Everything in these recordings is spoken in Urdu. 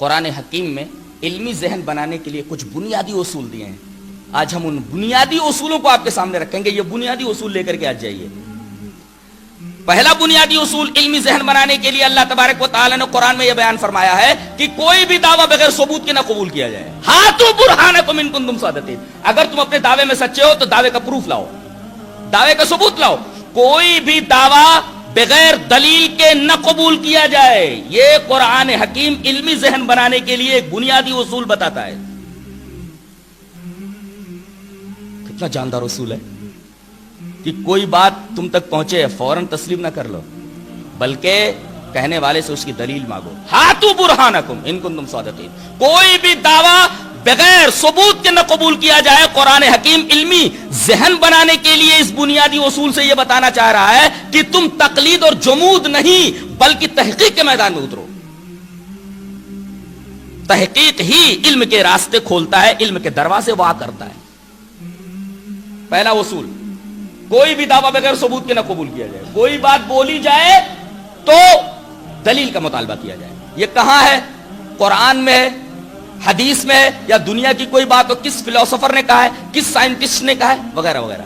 قرآن حکیم میں علمی ذہن بنانے کے لیے کچھ بنیادی اصول دیے ہیں. آج ہم ان بنیادی اصولوں کو آپ کے سامنے رکھیں گے. یہ بنیادی اصول لے کر کے آج جائیے. پہلا بنیادی اصول علمی ذہن بنانے کے لیے اللہ تبارک و تعالی نے قرآن میں یہ بیان فرمایا ہے کہ کوئی بھی دعویٰ بغیر ثبوت کے نہ قبول کیا جائے. ہاتھوں برہانکم ان کنتم صادقین. اگر تم اپنے دعوے میں سچے ہو تو دعوے کا پروف لاؤ, دعوے کا ثبوت لاؤ. کوئی بھی دعویٰ بغیر دلیل کے نہ قبول کیا جائے. یہ قرآن حکیم علمی ذہن بنانے کے لیے ایک بنیادی اصول بتاتا ہے. کتنا جاندار اصول ہے کہ کوئی بات تم تک پہنچے فوراً تسلیم نہ کر لو, بلکہ کہنے والے سے اس کی دلیل مانگو. ہاتھو برہانکم ان کنتم صادقین. کوئی بھی دعویٰ بغیر ثبوت کے نہ قبول کیا جائے. قرآن حکیم علمی ذہن بنانے کے لیے اس بنیادی اصول سے یہ بتانا چاہ رہا ہے کہ تم تقلید اور جمود نہیں بلکہ تحقیق کے میدان میں اترو. تحقیق ہی علم کے راستے کھولتا ہے, علم کے دروازے وا کرتا ہے. پہلا اصول, کوئی بھی دعویٰ بغیر ثبوت کے نہ قبول کیا جائے. کوئی بات بولی جائے تو دلیل کا مطالبہ کیا جائے. یہ کہاں ہے؟ قرآن میں ہے, حدیث میں ہے, یا دنیا کی کوئی بات ہو, کس فلسفر نے کہا ہے, کس سائنٹسٹ نے کہا ہے, وغیرہ وغیرہ.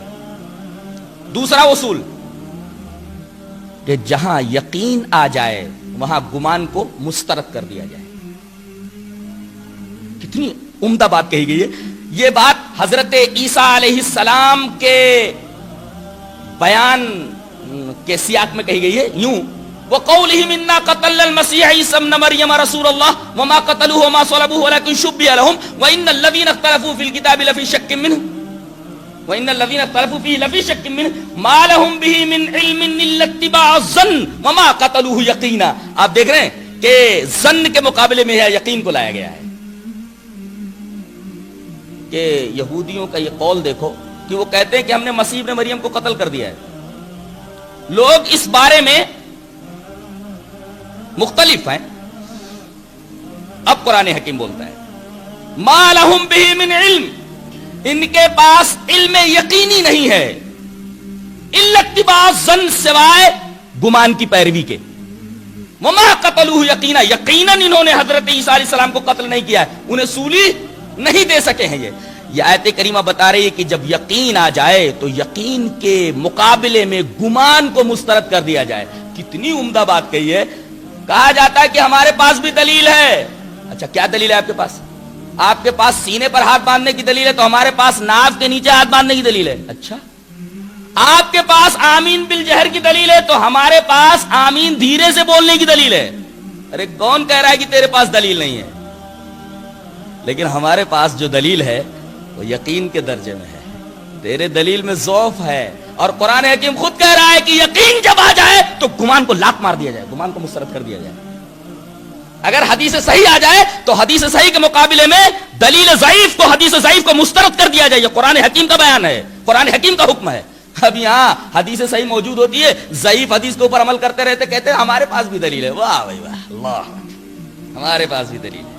دوسرا اصول کہ جہاں یقین آ جائے وہاں گمان کو مسترد کر دیا جائے. کتنی عمدہ بات کہی گئی ہے. یہ بات حضرت عیسیٰ علیہ السلام کے بیان کے سیاق میں کہی گئی ہے یوں: وَقَوْلِهِمْ إِنَّا قَتَلْنَا الْمَسِيحَ عِيسَى ابْنَ مَرْيَمَ رَسُولَ اللَّهِ وَمَا قَتَلُوهُ وَمَا صَلَبُوهُ وَلَكِنْ شُبِّهَ لَهُمْ وَإِنَّ الَّذِينَ اخْتَلَفُوا فِي الْكِتَابِ لَفِي شَكٍّ مِّنْهُ وَإِنَّ الَّذِينَ اخْتَلَفُوا فِيهِ لَفِي شَكٍّ مِّنْهُ مَا لَهُمْ بِهِ مِنْ عِلْمٍ إِلَّا اتِّبَاعَ الظَّنِّ وَمَا قَتَلُوهُ يَقِينًا. آپ دیکھ رہے ہیں کہ ظن کے مقابلے میں ہے یقین کو لایا گیا ہے. کہ یہودیوں کا یہ قول دیکھو کہ وہ کہتے ہیں کہ ہم نے مسیح ابن مریم کو قتل کر دیا ہے. لوگ اس بارے میں مختلف ہیں. اب قرآن حکیم بولتا ہے ما لہم بہ من علم, ان کے پاس علم یقینی نہیں ہے, الا اتباع الظن, سوائے گمان کی پیروی کے. وما قتلوہ یقینا, یقیناً انہوں نے حضرت عیسیٰ علیہ السلام کو قتل نہیں کیا ہے, انہیں سولی نہیں دے سکے ہیں. یہ آیت کریمہ بتا رہی ہے کہ جب یقین آ جائے تو یقین کے مقابلے میں گمان کو مسترد کر دیا جائے. کتنی عمدہ بات کہی ہے. کہا جاتا ہے کہ ہمارے پاس بھی دلیل ہے. اچھا کیا دلیل ہے آپ کے پاس؟ آپ کے پاس سینے پر ہاتھ باندھنے کی دلیل ہے, تو ہمارے پاس ناف کے نیچے ہاتھ باندھنے کی دلیل ہے. اچھا آپ کے پاس آمین بالجہر کی دلیل ہے, تو ہمارے پاس آمین دھیرے سے بولنے کی دلیل ہے. ارے کون کہہ رہا ہے کہ تیرے پاس دلیل نہیں ہے؟ لیکن ہمارے پاس جو دلیل ہے وہ یقین کے درجے میں ہے, تیرے دلیل میں ضعف ہے. اور قرآن حکیم خود کہہ رہا ہے کہ یقین جب آ جائے تو گمان کو لات مار دیا جائے, گمان کو مسترد کر دیا جائے. اگر حدیث صحیح آ جائے تو حدیث صحیح کے مقابلے میں دلیل ضعیف کو, حدیث ضعیف کو مسترد کر دیا جائے. یہ قرآن حکیم کا بیان ہے, قرآن حکیم کا حکم ہے. اب یہاں حدیث صحیح موجود ہوتی ہے, ضعیف حدیث کے اوپر عمل کرتے رہتے, کہتے ہیں ہمارے پاس بھی دلیل ہے. واہ بھائی واہ, اللہ, ہمارے پاس بھی دلیل ہے.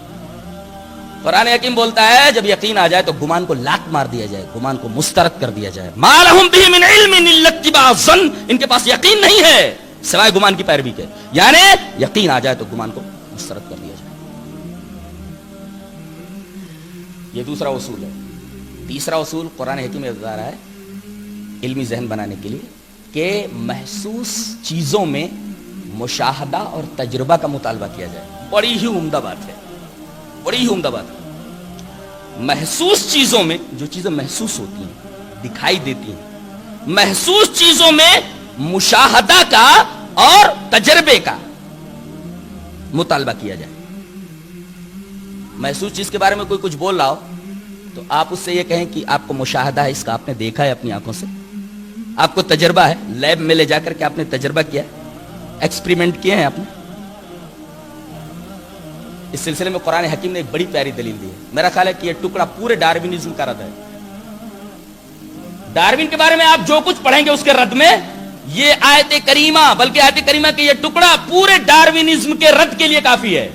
قرآن حکیم بولتا ہے جب یقین آ جائے تو گمان کو لات مار دیا جائے, گمان کو مسترد کر دیا جائے. ما لہم بہ من علم الا اتباع الظن, ان کے پاس یقین نہیں ہے سوائے گمان کی پیروی کے. یعنی یقین آ جائے تو گمان کو مسترد کر دیا جائے. یہ دوسرا اصول ہے. تیسرا اصول قرآن حکیم میں بتا رہا ہے علمی ذہن بنانے کے لیے کہ محسوس چیزوں میں مشاہدہ اور تجربہ کا مطالبہ کیا جائے. بڑی ہی عمدہ بات ہے, بڑی ہی عمدہ بات ہے. محسوس چیزوں میں, جو چیزیں محسوس ہوتی ہیں, دکھائی دیتی ہیں, محسوس چیزوں میں مشاہدہ کا اور تجربے کا مطالبہ کیا جائے. محسوس چیز کے بارے میں کوئی کچھ بول رہا ہو تو آپ اس سے یہ کہیں کہ آپ کو مشاہدہ ہے, اس کا آپ نے دیکھا ہے اپنی آنکھوں سے, آپ کو تجربہ ہے, لیب میں لے جا کر کے آپ نے تجربہ کیا, ایکسپریمنٹ کیے ہیں آپ نے. اس سلسلے میں قرآن حکیم نے ایک بڑی پیاری دلیل دی ہے. میرا خیال ہے کہ یہ ٹکڑا پورے ڈاروینزم کا رد ہے. ڈاروین کے بارے میں آپ جو کچھ پڑھیں گے اس کے رد میں یہ آیت کریمہ, بلکہ آیت کریمہ کہ یہ ٹکڑا پورے ڈاروینزم کے رد کے لیے کافی ہے.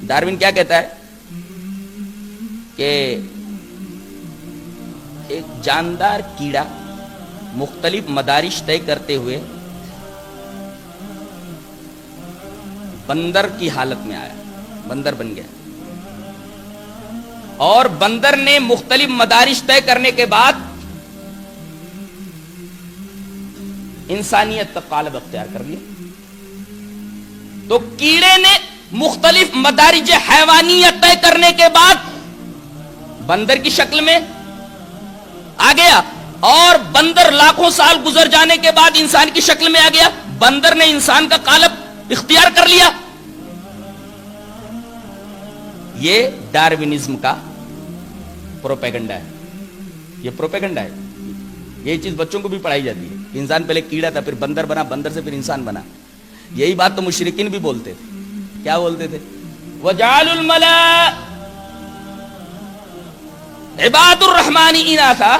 ڈاروین کیا کہتا ہے کہ ایک جاندار کیڑا مختلف مدارج طے کرتے ہوئے بندر کی حالت میں آیا, بندر بن گیا, اور بندر نے مختلف مدارج طے کرنے کے بعد انسانیت کا قالب اختیار کر لیا. تو کیڑے نے مختلف مدارج حیوانیت طے کرنے کے بعد بندر کی شکل میں آ گیا, اور بندر لاکھوں سال گزر جانے کے بعد انسان کی شکل میں آ گیا. بندر نے انسان کا قالب اختیار کر لیا. یہ ڈارونزم کا پروپیگنڈا ہے, یہ پروپیگنڈا ہے. یہ چیز بچوں کو بھی پڑھائی جاتی ہے. انسان پہلے کیڑا تھا, پھر بندر بنا, بندر سے پھر انسان بنا. یہی بات تو مشرکین بھی بولتے تھے. کیا بولتے تھے؟ وَجَعَلُوا الْمَلَائِكَةَ عِبَادُ الرَّحْمَنِ إِنَاثًا.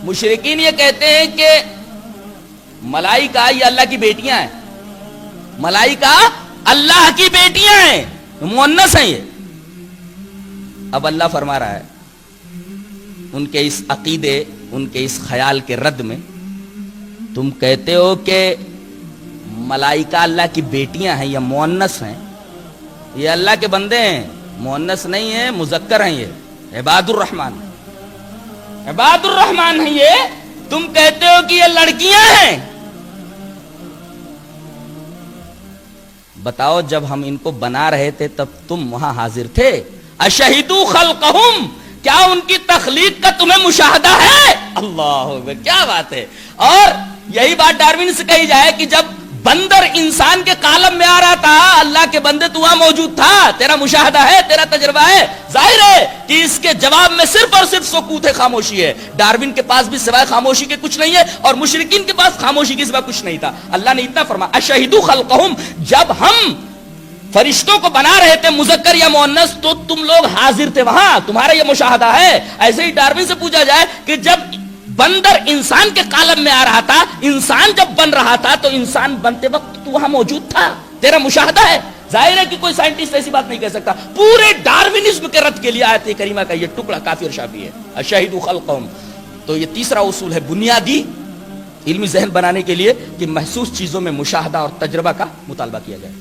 مشرکین یہ کہتے ہیں کہ ملائکہ یہ اللہ کی بیٹیاں ہیں, ملائکہ اللہ کی بیٹیاں ہیں, مؤنث ہیں یہ. اب اللہ فرما رہا ہے ان کے اس عقیدے, ان کے اس خیال کے رد میں, تم کہتے ہو کہ ملائکہ اللہ کی بیٹیاں ہیں یا مؤنث ہیں, یہ اللہ کے بندے ہیں, مؤنث نہیں ہیں, مذکر ہیں. یہ عباد الرحمن, عباد الرحمن ہیں یہ. تم کہتے ہو کہ یہ لڑکیاں ہیں. بتاؤ جب ہم ان کو بنا رہے تھے تب تم وہاں حاضر تھے؟ اشہدوا خلقہم, کیا ان کی تخلیق کا تمہیں مشاہدہ ہے؟ اللہ اکبر, کیا بات ہے. اور یہی بات ڈارون سے کہی جائے کہ جب بندر انسان کے قالب میں آ رہا تھا, اللہ کے بندے تو وہاں موجود تھا, تیرا مشاہدہ ہے, تیرا تجربہ ہے. ظاہر ہے کہ اس کے جواب میں صرف اور صرف سکوت ہے, خاموشی ہے. ڈارون کے پاس بھی سوائے خاموشی کے کچھ نہیں ہے, اور مشرکین کے پاس خاموشی کے سوائے کچھ نہیں تھا. اللہ نے اتنا فرمایا اشہدوا خلقہم, جب ہم فرشتوں کو بنا رہے تھے مذکر یا مؤنث تو تم لوگ حاضر تھے وہاں, تمہارا یہ مشاہدہ ہے. ایسے ہی ڈارون سے پوچھا جائے کہ جب بندر انسان کے قالب میں آ رہا تھا, انسان جب بن رہا تھا تو انسان بنتے وقت تو وہاں موجود تھا, تیرا مشاہدہ ہے. ظاہر ہے کہ کوئی سائنٹسٹ ایسی بات نہیں کہہ سکتا. پورے ڈارونزم کے رد کے لیے آیت کریمہ کا یہ ٹکڑا کافی اور شافی ہے. اشہدوا خلقہم. تو یہ تیسرا اصول ہے بنیادی علمی ذہن بنانے کے لیے کہ محسوس چیزوں میں مشاہدہ اور تجربہ کا مطالبہ کیا جائے.